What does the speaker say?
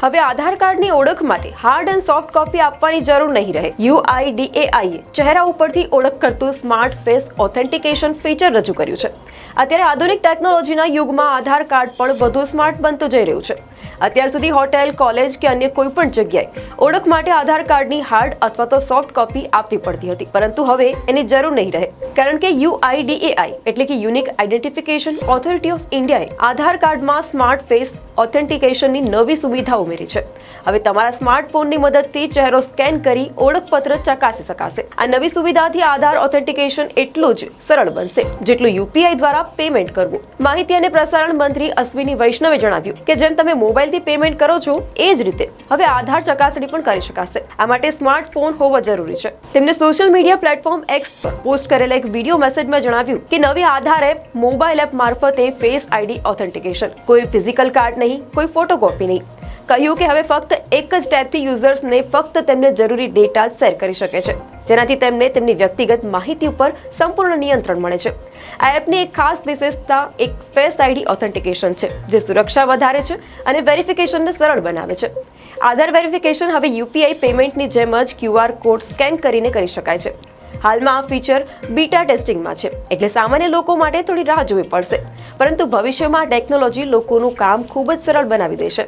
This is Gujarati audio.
હવે આધાર કાર્ડની ઓળખ માટે હાર્ડ એન્ડ સોફ્ટ કોપી આપવાની જરૂર નહીં રહે. UIDAI ચહેરા ઉપરથી ઓળખ કરતું સ્માર્ટ ફેસ ઓથેન્ટિકેશન ફીચર રજૂ કર્યું છે. અત્યારે આધુનિક ટેકનોલોજીના યુગમાં આધાર કાર્ડ પણ વધુ સ્માર્ટ બનતું જઈ રહ્યું છે. અત્યાર સુધી હોટેલ, કોલેજ કે અન્ય કોઈ પણ જગ્યાએ ઓળખ માટે આધાર કાર્ડની હાર્ડ અથવા તો સોફ્ટ કોપી આપવી પડતી હતી, પરંતુ હવે એની જરૂર નહીં રહે, કારણ કે UIDAI એટલે કે યુનિક આઇડેન્ટિફિકેશન ઓથોરિટી ઓફ ઇન્ડિયાએ આધાર કાર્ડમાં સ્માર્ટ ફેસ ઓથેન્ટિકેશનની નવી સુવિધા ઉમેરી છે. હવે તમારા સ્માર્ટફોનની મદદથી ચહેરો સ્કેન કરી ઓળખપત્ર ચકાસી શકાશે. આ નવી સુવિધાથી આધાર ઓથેન્ટિકેશન એટલું જ સરળ બનશે જેટલું UPI દ્વારા પેમેન્ટ કરવું. માહિતી અને પ્રસારણ મંત્રી અશ્વિની વૈષ્ણવે જણાવ્યું કે જેમ તમે મોબાઈલથી પેમેન્ટ કરો છો એ જ રીતે હવે આધાર ચકાસણી પણ કરી શકાશે. આ માટે સ્માર્ટફોન હોવો જરૂરી છે. તેમને સોશિયલ મીડિયા પ્લેટફોર્મ X પર પોસ્ટ કરેલા એક વિડીયો મેસેજમાં જણાવ્યું કે નવી આધાર એપ મોબાઈલ એપ મારફતે ફેસ ID ઓથેન્ટિકેશન, કોઈ ફિઝિકલ કાર્ડ નહીં, કોઈ ફોટોકોપી નહીં. કહ્યું કે હવે ફક્ત એક જ ટેપથી યુઝર્સને ફક્ત તેમને જરૂરી ડેટા શેર કરી શકે છે, જેનાથી તેમને તેમની વ્યક્તિગત માહિતી ઉપર સંપૂર્ણ નિયંત્રણ મળે છે. આ એપની એક ખાસ વિશેષતા એક ફેસ ID ઓથેન્ટિકેશન છે, જે સુરક્ષા વધારે છે અને વેરિફિકેશનને સરળ બનાવે છે. આધાર વેરિફિકેશન હવે UPI પેમેન્ટની જેમ જ QR કોડ સ્કેન કરીને કરી શકાય છે. હાલમાં આ ફીચર બીટા ટેસ્ટિંગમાં છે, એટલે સામાન્ય લોકો માટે થોડી રાહ જોવી પડશે, પરંતુ ભવિષ્યમાં ટેકનોલોજી લોકોનું કામ ખૂબ જ સરળ બનાવી દેશે.